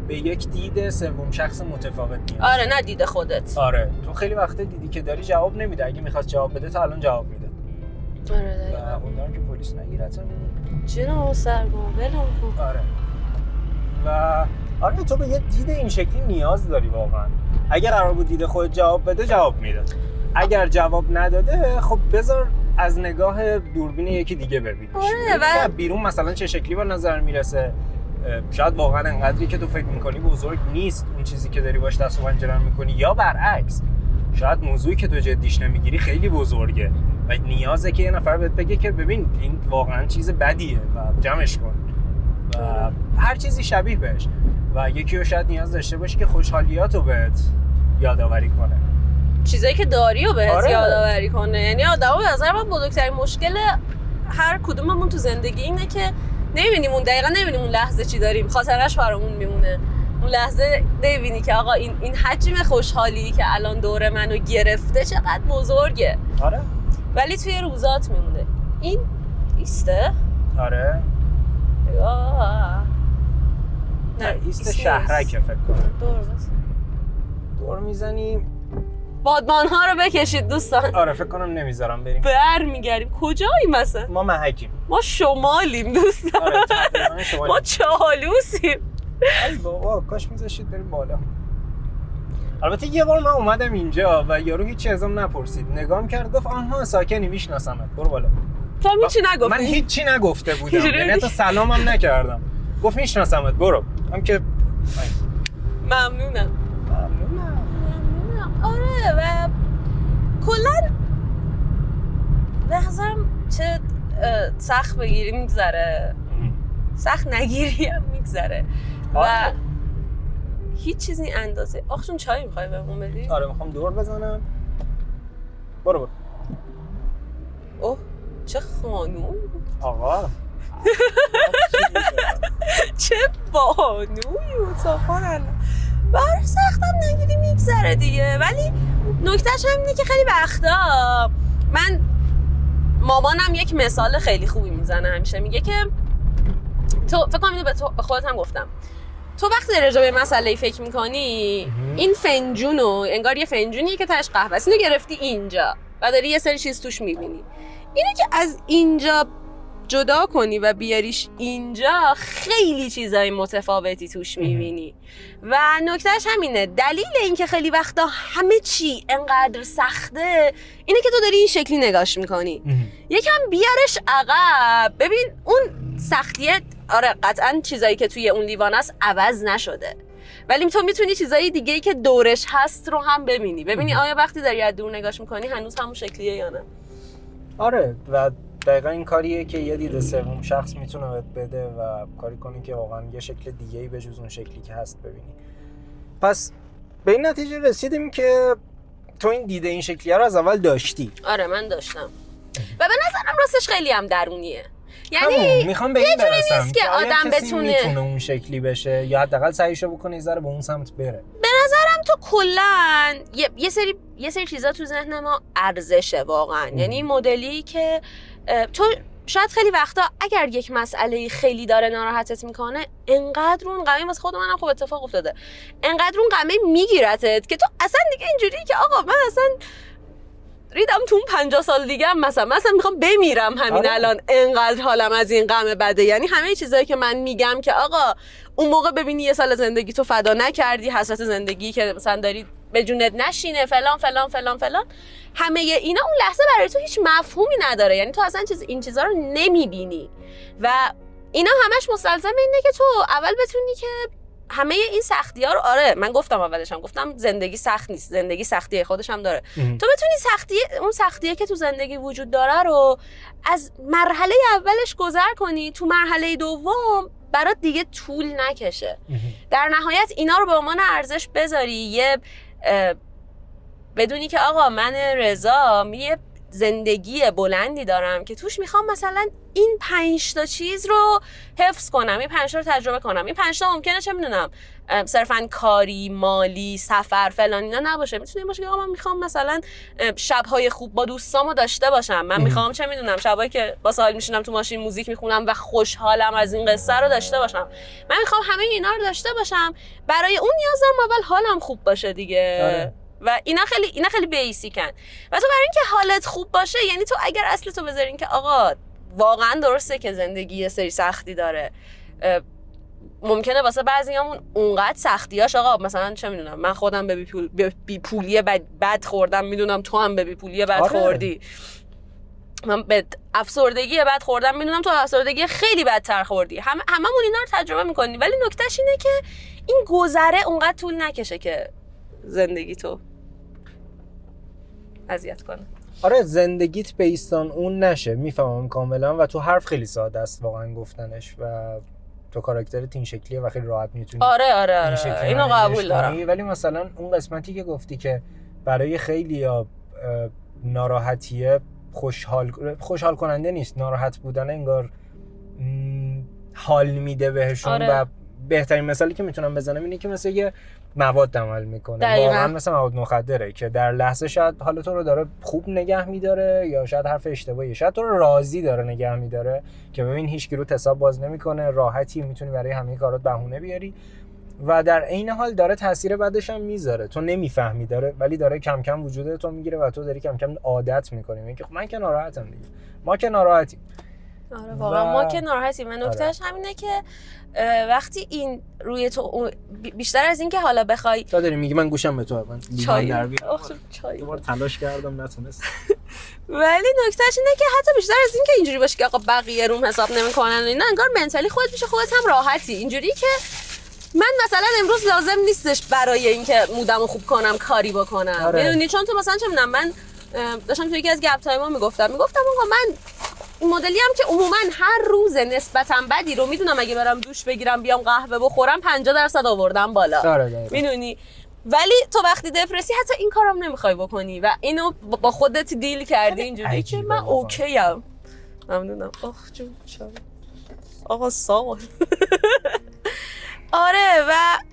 به یک دید سوم شخص متفاوت نیست. آره نه دید خودت. آره تو خیلی وقت دیدی که داری جواب نمیده، اگه میخواست جواب بده تا الان جواب میده. آره دقیقاً. و اونم که پلیس نگیرتمون جنو سرگم ولم. آره و آره تو به یه دید این شکلی نیاز داری واقعا. اگر قرار بود دید خودت جواب بده جواب میده، اگر جواب نداده خب بذار از نگاه دوربین یکی دیگه ببینیش. آره و بیرون مثلا چه شکلی به نظر میرسه، شاید واقعا انقدری که تو فکر میکنی بزرگ نیست اون چیزی که داری باش دست و پنجه میکنی، یا برعکس شاید موضوعی که تو جدیش نمیگیری خیلی بزرگه و نیازه که یه نفر بهت بگه که ببین این واقعا چیز بدیه و جمعش کن و هر چیزی شبیه بهش و یکی رو شاید نیاز داشته باشی که خوشحالیاتو بهت یادآوری کنه، چیزایی که داری رو بهت آره. یادآوری کنه. یعنی آدم‌ها به نظر من بزرگترین مشکل هر کدوممون تو زندگی اینه که نمی‌بینیم اون دقیقاً نمی‌بینیم اون لحظه چی داریم، خاطرش برامون میمونه. اون لحظه نمی‌بینی که آقا این حجم خوشحالی که الان دور منو گرفته چقدر بزرگه. آره ولی توی روزات میمونه. این ایسته؟ آره نه ایست شهرکه فکر کنم. دور میزنیم بادبان‌ها رو بکشید دوستان. آره فکر کنم نمیذارم بریم. برمیگردیم. کجاییم مثلا؟ ما محکیم. ما شمالیم دوستان. آره تقریبا شمالیم. ما چالوسیم. ای بابا کاش میذاشید بریم بالا. البته یه بار من اومدم اینجا و یارو هیچ ازم نپرسید، نگام کرد گفت آها ساکنی میشناسمت برو بالا. تو هیچی نگفتی؟ من هیچی نگفته بودم، یعنی حتی سلامم نکردم. گفت میشناسمت برو. هم که ممنونم. آره و کلا به نظرم چه سخت بگیری میگذره، سخت نگیری هم میگذره و هیچ چیزی اندازه. آخشون چای میخوای بهمون بدی؟ آره میخوام دور بزنم. برو. اوه چه خانوم آقا چه بانوی بود سبحان الله. برای سختم نگیری میگذره دیگه. ولی نکتهش همینه که خیلی وقتا من مامانم یک مثال خیلی خوبی میزنه، همیشه میگه که تو فکر کنم اینو به خودت هم گفتم، تو وقتی راجع به مسئله فکر میکنی این فنجونو انگار یه فنجونیه که تاش قهوه است، اینو گرفتی اینجا و داری یه سری چیز توش میبینی، اینو که از اینجا جدا کنی و بیاریش اینجا خیلی چیزای متفاوتی توش میبینی. و نکتهش همینه، دلیل این که خیلی وقتا همه چی انقدر سخته اینه که تو داری این شکلی نگاش میکنی. یکم بیارش عقب، ببین اون سختیه آره قطعا چیزایی که توی اون لیوان است عوض نشده، ولی تو میتونی چیزای دیگه‌ای که دورش هست رو هم ببینی آیا وقتی داری از دور نگاش میکنی هنوز همون شکلیه یا نه. آره و دقیقا این کاریه که یه دید سوم شخص میتونه بهت بده و کاری کنی که واقعا یه شکل دیگه‌ای به جز اون شکلی که هست ببینی. پس به این نتیجه رسیدیم که تو این دیده این شکلیه رو از اول داشتی. آره من داشتم و به نظرم راستش خیلی هم درونیه. یعنی میخوام به این برسم نیست که آدم میتونه اون شکلی بشه یا حداقل سعیشو بکنه یه ذره به اون سمت بره. به نظرم تو کلا یه سری چیزا تو ذهن ما ارزشه واقعا. یعنی مدلی که تو شاید خیلی وقتا اگر یک مسئله خیلی داره ناراحتت میکنه انقدر اون غمی، واسه خود منم خب اتفاق افتاده، انقدر اون غمی میگیرتت که تو اصلا دیگه اینجوری که آقا من اصلا ریدم تو 50 سال دیگه هم مثلا میخوام بمیرم همین الان، انقدر حالم از این غم بده. یعنی همه چیزایی که من میگم که آقا اون موقع ببینی یه سال زندگی تو فدا نکردی، حسرت زندگی که مثلا داری به جونت نشینه فلان فلان فلان فلان، همه اینا اون لحظه برای تو هیچ مفهومی نداره. یعنی تو اصلا این چیزا رو نمیبینی و اینا همش مستلزم اینه که تو اول بتونی که همه این سختی‌ها رو، آره من گفتم اولش هم گفتم زندگی سخت نیست، زندگی سختیه خودش هم داره، تو بتونی اون سختیه که تو زندگی وجود داره رو از مرحله اولش گذر کنی، تو مرحله دوم برات دیگه طول نکشه. در نهایت اینا رو به عنوان ارزش بذاری، یه بدونی که آقا من رضا یه زندگی بلندی دارم که توش میخوام مثلا این 5 تا چیز رو حفظ کنم، این 5 تا رو تجربه کنم. این 5 تا ممکنه چه میدونم صرفاً کاری، مالی، سفر فلان اینا نباشه، میتونه باشه که آقا من میخوام مثلا شب‌های خوب با دوستامو داشته باشم، من میخوام چه میدونم شبایی که با ساحل میشینم تو ماشین موزیک میخونم و خوشحالم از این قصه رو داشته باشم. من میخوام همه اینا رو داشته باشم، برای اون نیازم اول حالم خوب باشه دیگه. آره. و اینا خیلی بیسیکن. و تو برای اینکه حالت خوب باشه، یعنی تو اگر اصل تو بذارین که آقا واقعا درسته که زندگی یه سری سختی داره، ممکنه واسه بعضیامون اونقدر سختیاش آقا مثلا چه میدونم من خودم به بیپولی بد خوردم، میدونم تو هم به بیپولی بد خوردی، من به افسردگی بد خوردم، میدونم تو افسردگی خیلی بدتر خوردی، هممون اینا رو تجربه میکنیم. ولی نکتهش اینه که این گذره اونقدر طول نکشه که زندگی تو اذیت کنه. آره زندگیت بیستان اون نشه، میفهمم کاملا و تو حرف خیلی ساده است واقعا گفتنش و تو کاراکترت این شکلیه و خیلی راحت میتونی آره اینو قبول دارم. ولی مثلا اون قسمتی که گفتی که برای خیلیا ناراحتیه خوشحال کننده نیست، ناراحت بودن انگار حال میده بهشون. و بهترین مثالی که میتونم بزنم اینه که مثل یه مواد عمل میکنه، واقعا مثل مواد مخدره که در لحظه شاید حال تو رو داره خوب نگه میداره یا شاید حرف اشتباهیه، شاید تو رو راضی داره نگه میداره که ببین هیچ کی رو حساب باز نمیکنه، راحتی میتونی برای همه کارات بهونه بیاری و در عین حال داره تاثیر بعدش هم میذاره، تو نمیفهمی داره ولی داره کم کم وجود تو میگیره و تو داری کم کم عادت میکنی. میگی من که ناراحتم دیگه، ما که ناراحتیم. آره واقعا ما که ناراحتیم. نکتهش همینه که وقتی این روی تو بیشتر از این که حالا بخوای تو داری میگی من گوشم به تو، من چای در بیارم چای دوباره تلاش کردم نتونست. ولی نکتهش اینه که حتی بیشتر از این که اینجوری باشه که آقا بقیه روم حساب نمیکنن و اینا، انگار منتالی خودت میشه خودت هم راحتی، اینجوری که من مثلا امروز لازم نیستش برای اینکه مودمو خوب کنم کاری بکنم. میدونی چون تو مثلا چه میدونم من داشتم توی یکی از گپ تایم‌ها میگفتم آقا من این مدلی هم که عموما هر روز نسبتاً بدی رو میدونم اگه برم دوش بگیرم بیام قهوه بخورم 50% آوردم بالا، میدونی؟ ولی تو وقتی دپرسی حتی این کارم نمیخوای بکنی و اینو با خودت دیل کردی اینجوری که من اوکی ام. ممنونم. آخ جون شما آقا ساغر. آره و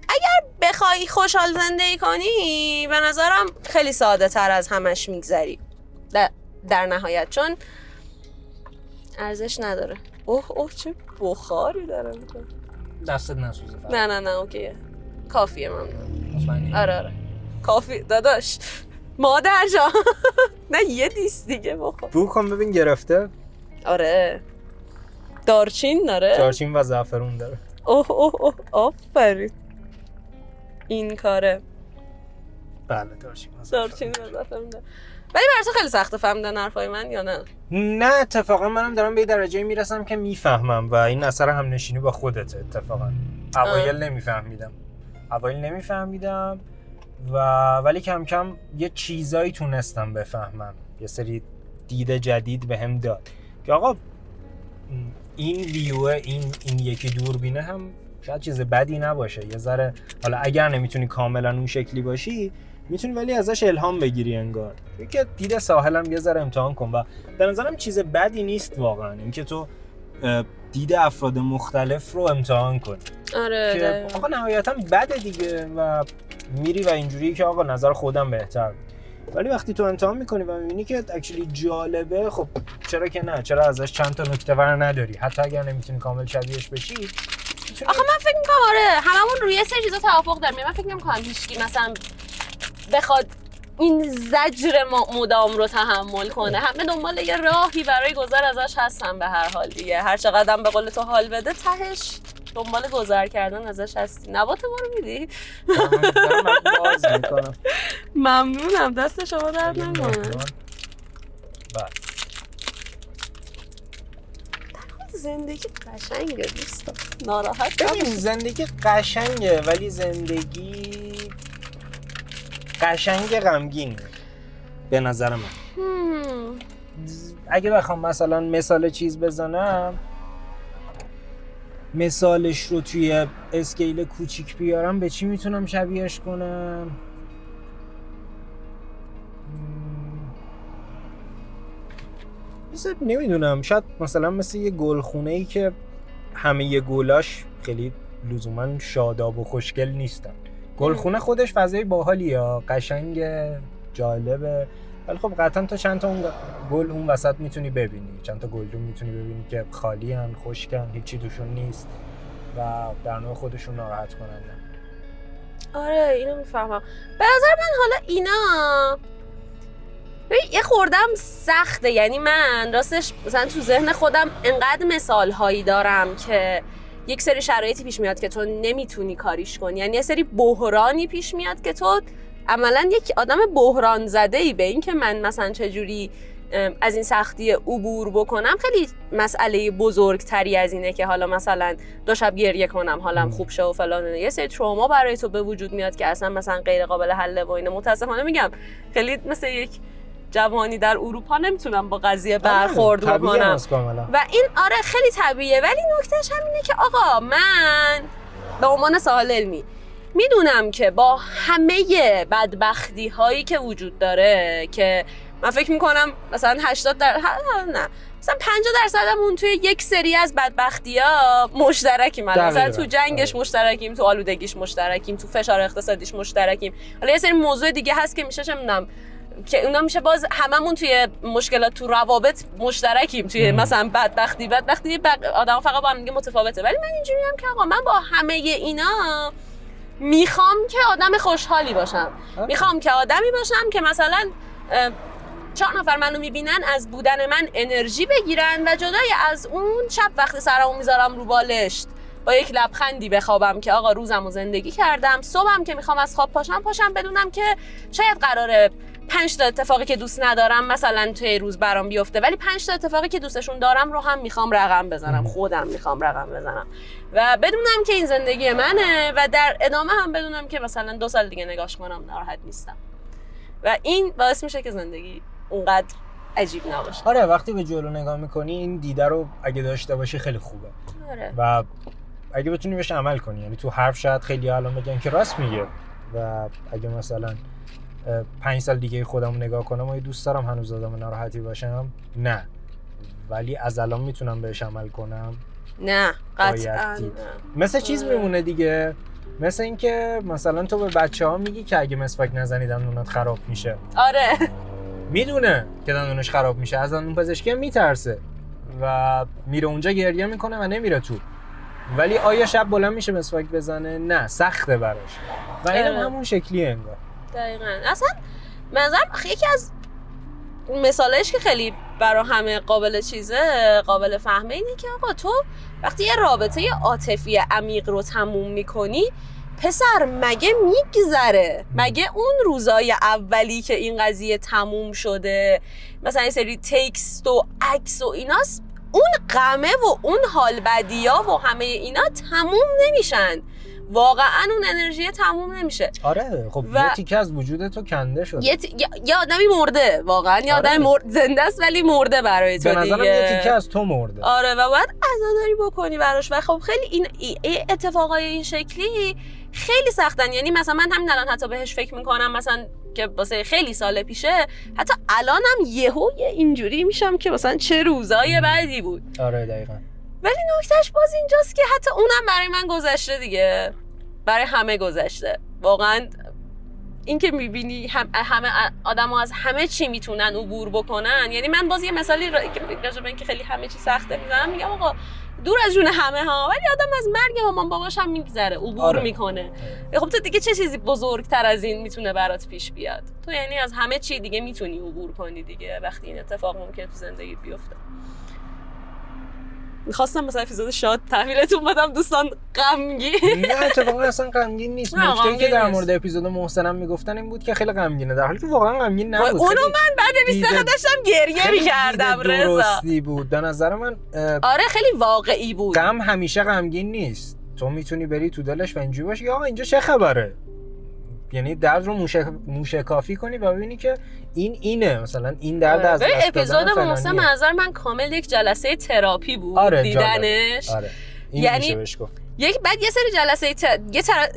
اگر بخوای خوشحال زندگی کنی به نظرم خیلی ساده تر از همش میگذری در نهایت، چون ارزش نداره. اوه چه بخاری داره میکنه. دستت نسوزه فقط. نه اوکیه کافیه. ممنون. مطمئنی؟ آره کافی داداش مادر جان. نه یه دیس دیگه بخور. بو کن ببین گرفته. آره دارچین داره. دارچین و زعفرون داره. اوه آفرین این کاره. بله دارچین و زعفرون داره. ولی برای تو خیلی سخته فهمیدن حرفای من یا نه؟ نه اتفاقا منم دارم به یه درجه میرسم که میفهمم و این اثر همنشینی با خودته. اتفاقا اوایل نمیفهمیدم و ولی کم کم یه چیزایی تونستم بفهمم، یه سری دید جدید بهم داد که آقا این ویوه این یکی دوربینه هم شاید چیز بدی نباشه. یه ذره حالا اگر نمیتونی کاملا اون شکلی باشی میتونی ولی ازش الهام بگیری انگار. اینکه دید ساحلم یه ذره امتحان کن و به نظرم چیز بدی نیست واقعا اینکه تو دید افراد مختلف رو امتحان کنی. آره که آقا نهایتا بده دیگه و میری و اینجوری که آقا نظر خودم بهتر. ولی وقتی تو امتحان میکنی و میبینی که اکچولی جالبه، خب چرا که نه؟ چرا ازش چند تا نکته ور نداری؟ حتی اگر نمیتونی کامل شبیهش بشی. آخه من فکر میکنم آره هممون روی سری چیزا توافق داریم. من فکر نمیکنم هیچکی مثلا بخواد این زجر مدام رو تحمل کنه. همه دنبال یه راهی برای گذر ازش هستن به هر حال دیگه. هر چقدر به قول تو حال بده تهش دنبال گذر کردن ازش هستی. نبات ما رو میدی؟ من باز میکنم. ممنونم دست شما درد نکنه. زندگی قشنگه دوستان. ناراحت ببین زندگی قشنگه ولی زندگی قشنگ غمگین به نظر من. اگه بخوام مثلا مثال چیز بزنم، مثالش رو توی اسکیل کوچیک بیارم به چی میتونم شبیهش کنم؟ نمیدونم، شاید مثلا مثل یه گلخونه‌ای که همه یه گلاش خیلی لزوما شاداب و خوشگل نیستن. گلخونه خودش فضای باحالیه، قشنگ، جالبه، ولی خب قطعا تو چند تا اون گل اون وسط میتونی ببینی، چند تا گلدون میتونی ببینی که خالی هن، خشکن، هیچی توشون نیست و در نوع خودشون ناراحت کننده. آره اینو میفهمم. به نظر من حالا اینا یه خوردم سخته. یعنی من راستش مثلا تو ذهن خودم انقدر مثال هایی دارم که یک سری شرایطی پیش میاد که تو نمیتونی کاریش کنی. یعنی یه سری بحرانی پیش میاد که تو عملاً یک آدم بحران زده‌ای به این که من مثلا چجوری از این سختی عبور بکنم خیلی مسئله بزرگتری از اینه که حالا مثلا 2 شب گریه کنم حالم خوب شه و فلان. یه سری تروما برای تو به وجود میاد که اصلا مثلا غیر قابل حل و اینا. متاسفانه میگم خیلی مثل یک جوانی در اروپا نمیتونم با قضیه برخورد بکنم و این آره خیلی طبیعیه. ولی نکتهش همینه که آقا من به عنوان ساحل علمی میدونم که با همه بدبختی هایی که وجود داره که من فکر میکنم مثلا 80 نه مثلا 50% توی یک سری از بدبختی ها مشترکیم. مثلا تو جنگش مشترکیم، تو آلودگیش مشترکیم، تو فشار اقتصادیش مشترکیم. حالا یه سری موضوع دیگه هست که میشه چه میدونم که اونا میشه باز هممون توی مشکلات تو روابط مشترکیم، توی مثلا بدبختی آدم فقط با هم دیگه متفاوته. ولی من اینجوری هم که آقا من با همه اینا میخوام که آدم خوشحالی باشم. میخوام که آدمی باشم که مثلا 4 نفر منو میبینن از بودن من انرژی بگیرن و جدای از اون شب وقتی سرمو میذارم رو بالشت با یک لبخندی بخوابم که آقا روزمو زندگی کردم. صبحم که میخوام از خواب پاشم بدونم که شاید قراره 5 تا اتفاقی که دوست ندارم مثلا توی روز برام بیفته، ولی 5 تا اتفاقی که دوستشون دارم رو هم میخوام رقم بزنم، خودم میخوام رقم بزنم و بدونم که این زندگی منه و در ادامه هم بدونم که مثلا 2 سال دیگه نگاش کنم ناراحت نیستم و این باعث میشه که زندگی اونقدر عجیب نباشه. آره وقتی به جلو نگاه میکنی این دیده رو اگه داشته باشی خیلی خوبه. آره. و اگه بتونی بهش عمل کنی، یعنی تو حرف شاید خیلی الان بگن که راست میگه و اگه مثلا 5 سال دیگه خودم رو نگاه کنم و دوست دارم هنوز آدم ناراحتی باشم، نه، ولی از الان میتونم بهش عمل کنم، نه قطعا. مثل چیز میمونه دیگه، مثل این که مثلا تو به بچه‌ها میگی که اگه مسواک نزنی دندونات خراب میشه. آره میدونه که دندونش خراب میشه، از دندون پزشکی هم میترسه و میره اونجا گریه میکنه و نمیره تو، ولی آیا شب بلند میشه مسواک بزنه؟ نه، سخته براش. و اینم همون شکلیه انگار. دقیقاً. اصلا منظرم یکی از مثالش که خیلی برای همه قابل فهمه اینه که آقا تو وقتی یه رابطه عاطفی عمیق رو تموم میکنی، پسر مگه میگذره؟ مگه اون روزای اولی که این قضیه تموم شده مثلا یه سری تکست و عکس و ایناست، اون غمه و اون حال بدیا و همه اینا تموم نمیشن، واقعا اون انرژی تموم نمیشه. آره خب یه تیکه از وجود تو کنده شده، یه آدمی مرده واقعا، یه آدمی زنده است ولی مرده برای تو دیگه. به نظرم یه تیکه از تو مرده. آره و باید عزاداری بکنی براش. و خب خیلی این اتفاقای این شکلی خیلی سختن. یعنی مثلا من همین الان حتی بهش فکر میکنم، مثلا که واسه خیلی سال پیشه، حتی الانم یهو اینجوری میشم که مثلا چه روزای بعدی بود. آره دقیقاً. ولی نکتهش باز اینجاست که حتی اونم برای من گذشته دیگه، برای همه گذشته. واقعا این که میبینی همه آدم‌ها از همه چی میتونن عبور بکنن. یعنی من باز یه مثالی راجع به این که خیلی همه چی سخته میزنم، میگم آقا دور از جون همه ها، ولی آدم از مرگ مامان باباش هم میگذره، عبور میکنه. خب تو دیگه چه چیزی بزرگتر از این میتونه برات پیش بیاد؟ تو یعنی از همه چی دیگه میتونی عبور کنی دیگه وقتی این اتفاق ممکنه تو زندگی بیفته. میخواستم مثلا اپیزود شاد تحویلتون بدم دوستان، غمگین نه اتفاقا اصلا غمگین نیست. نکته‌ای که در مورد اپیزود محسنم میگفتن این بود که خیلی غمگینه، در حالی که واقعا غمگین نبود. اونو من بعد 20 دقیقه داشتم گریه می‌کردم رضا. درستی بود به نظر من. آره خیلی واقعی بود. غم همیشه غمگین نیست، تو میتونی بری تو دلش و اینجوری باشی آقا اینجا چه خبره، یعنی درد رو موشکافی کنی و ببینی که اینه مثلا این درد از دست دادن اپیزود محسن به نظر من کامل یک جلسه تراپی بود. دیدنش. آره یعنی بعد یه سری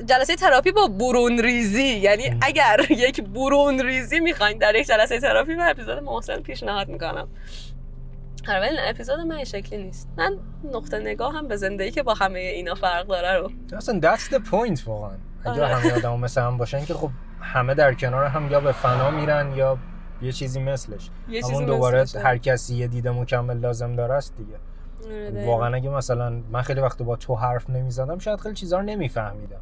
جلسه تراپی با برون ریزی، یعنی اگر یک برون ریزی میخواین در یک جلسه تراپی، من اپیزود محسن پیشنهاد میکنم. آره ولی اپیزود من این شکلی نیست. من نقطه نگاه هم به زندگی که با همه اینا فرق داره رو اصلا that's the point واقعا. اگه همه آدما مثل هم باشن که خب همه در کنار هم یا به فنا میرن یا یه چیزی مثلش. همون دوباره هر کسی یه دید مکمل لازم داره است دیگه. واقعا اگه مثلا من خیلی وقت با تو حرف نمیزدم شاید خیلی چیزا رو نمیفهمیدم،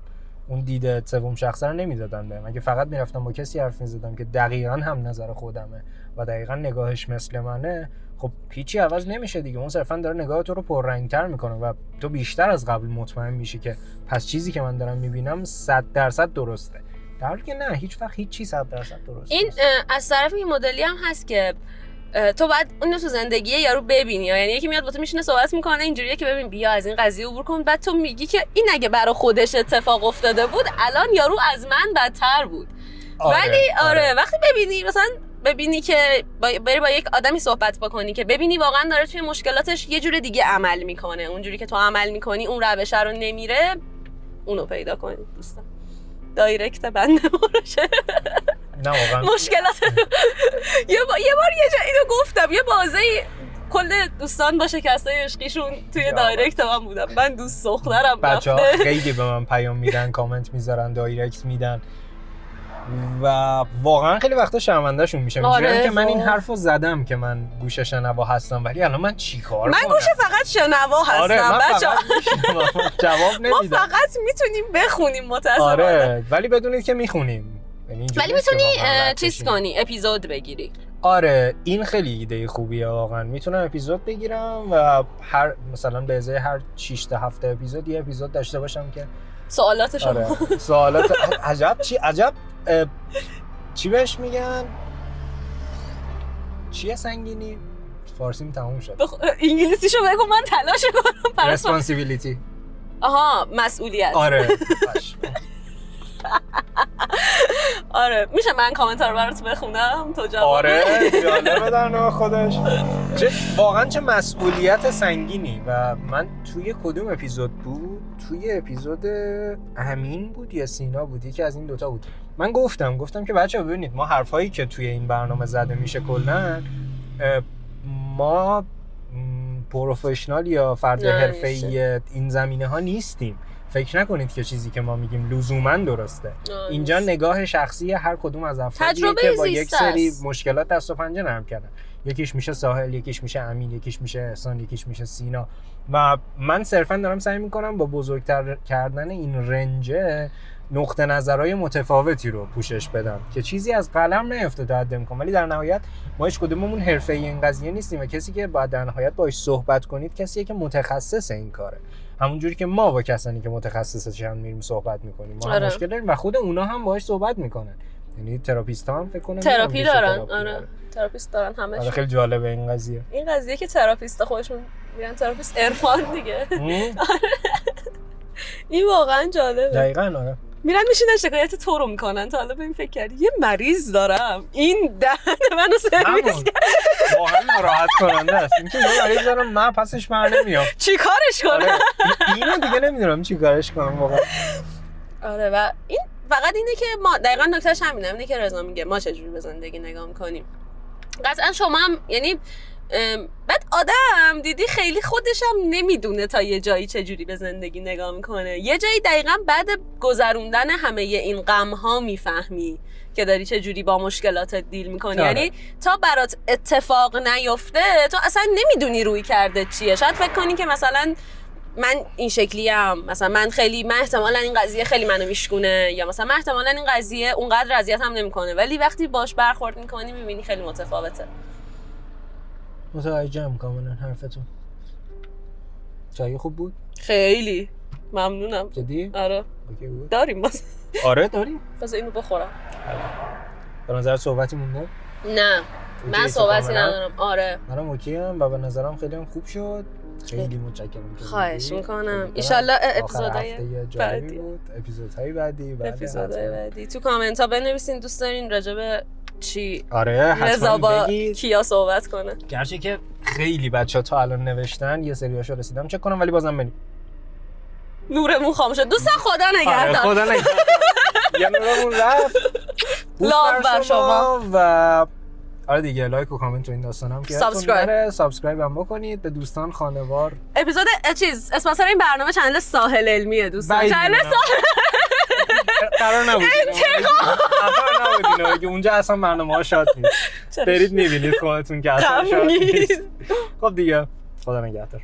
اون دید سوم شخصه رو نمیدادن بهم. اگه فقط میرفتم با کسی حرف میزدم که دقیقاً هم نظر خودمه و دقیقاً نگاهش مثل منه، خب هیچی عوض نمیشه دیگه. اون صرفا داره نگاه تو رو پررنگ‌تر میکنه و تو بیشتر از قبل مطمئن میشی که پس چیزی که من دارم میبینم 100% درسته، در حالی که نه، هیچ وقت هیچ چیز 100% درسته. این از طرف این مدلی هم هست که تو باید اونو تو زندگی یارو ببینی، یعنی یکی میاد با تو میشینه صحبت میکنه اینجوریه که ببین بیا از این قضیه عبور کن، بعد تو میگی که این اگه برای خودش اتفاق افتاده بود الان یارو از من بدتر بود. ولی آره وقتی ببینی که بری با یک آدمی صحبت بکنی که ببینی واقعا داره توی مشکلاتش یه جور دیگه عمل میکنه، اونجوری که تو عمل میکنی اون روش رو نمیره، اونو پیدا کنی. دوستان دایرکت بنده باشه نه واقعا مشکلات یه بار یه جا اینو گفتم، یه بازه کل دوستان با شکستای عشقیشون توی دایرکت من بودم. من دوست دخترم بچه‌ها خیلی به من پیام میدن، کامنت میذارن، دایرکت میدن و واقعا خیلی وقتا شرمنده‌شون میشه. میگن که من این حرفو زدم که من گوش شنوا هستم، ولی الان من چیکار کنم؟ من گوش فقط شنوا هستم بچه‌ها. جواب نمیدم. ما فقط میتونیم بخونیم متأسفانه. آره ولی بدونید که میخونیم، ولی میتونی چیز کنی، اپیزود بگیری. آره این خیلی ایده خوبیه واقعا. میتونم اپیزود بگیرم و هر مثلا به ازای هر 6 تا 7 اپیزود یه اپیزود داشته باشم که سوالات شما. آره سوالات عجب چی بهش میگن؟ چیه سنگینی؟ فارسیم تموم شد. انگلیسیشو بگو من تلاش کنم. responsibility. آها مسئولیت. آره آره میشه من کامنت رو برات بخونم تو جواب؟ آره جالبه در نوع خودش. واقعا چه مسئولیت سنگینی. و من توی کدوم اپیزود بود؟ توی اپیزود امین بود یا سینا بود، یکی از این دوتا بود. من گفتم که بچه‌ها ببینید ما حرفایی که توی این برنامه زده میشه کلاً ما پروفشنال یا فرد حرفه‌ای این زمینه ها نیستیم. فکر نکنید که چیزی که ما میگیم لزوما درسته. اینجا نگاه شخصی هر کدوم از افرادیه که با یک سری مشکلات دست و پنجه نرم کردن. یکیش میشه ساحل، یکیش میشه امین، یکیش میشه احسان، یکیش میشه سینا. و من صرفا دارم سعی میکنم با بزرگتر کردن این رنج نقطه نظرهای متفاوتی رو پوشش بدم که چیزی از قلم نیفته تا حد امکان. ولی در نهایت ما هیچ کدوممون حرفه‌ای این قضیه نیستیم و کسی که باید در نهایت باهاش صحبت کنید کسیه که متخصص این کاره. همونجوری که ما با کسانی که متخصصن میریم صحبت میکنیم، ما هم مشکل داریم و خود اونا هم باهاش صحبت میکنن. یعنی تراپیست‌ها هم فکر کنم تراپی دارن. آره تراپیست دارن همش. آره خیلی جالبه این قضیه. این قضیه که تراپیست خودشون میگن تراپیست عرفان دیگه. این واقعا جالبه. دقیقاً آره. میرن میشینن شکایت تو رو میکنن. تا حالا ببین فکر کردی یه مریض دارم این دهن منو سرویس کرد. واقعا ناراحت کننده است. اینکه یه مریض دارم من پسش بر نمیام. چیکارش کنم؟ اینو دیگه نمیدونم چیکارش کنم واقعا. آره و این فقط اینه که ما دقیقاً نکتهش همینه. اینه که رضا میگه ما چجوری به زندگی نگاه میکنیم. قطعا شما هم یعنی بعد آدم دیدی خیلی خودش هم نمیدونه تا یه جایی چجوری به زندگی نگاه میکنه. یه جایی دقیقاً بعد گذروندن همه این غم ها میفهمی که داری چجوری با مشکلاتت دیل میکنی. یعنی تا برات اتفاق نیفته تو اصلا نمیدونی روی کرده چیه. شاید فکر کنی که مثلا من این شکلیم، مثلا من احتمالاً این قضیه خیلی منو میشکونه، یا مثلا من احتمالاً این قضیه اونقدر اذیتم نمیکنه، ولی وقتی باش برخورد میکنی میبینی خیلی متفاوته. متوجهم کاملا حرفتون. چای خوب بود؟ خیلی ممنونم. جدی؟ آره. اوکی بود. داریم بس. آره داریم. بس اینو بخورم. به نظر صحبتی مونده؟ نه. من صحبتی ندارم. آره. منم اوکی ام و به نظرم خیلی هم خوب شد. خیلی متشکرم. خواهش میکنم. ان شاءالله اپیزودهای بعدی بود. اپیزودهای بعدی. تو کامنت ها بنویسین دوست دارین راجع به چی حتما با کیا صحبت کنه. گرچه که خیلی بچه‌ها تا الان نوشتن یه سریاشو رسیدم چک کنم ولی بازم بریم. نورمون خاموشه. دوستان خدا نگهدار. خدا نگهدار. یا نورمون رفت. لاو بر شما و آره دیگه لایک و کامنت و این داستانم که سابسکرایب هم بکنید به دوستان خانوار. اپیزود اسپانسر این برنامه چنل ساحل علمیه دوستان. چنل ساحل قرار نبود اینو که اونجا اصلا برنامه‌ها شاد نیست. برید می‌بینید خودتون که اصلا شاد نیست. خب دیگه خدا نگهدار.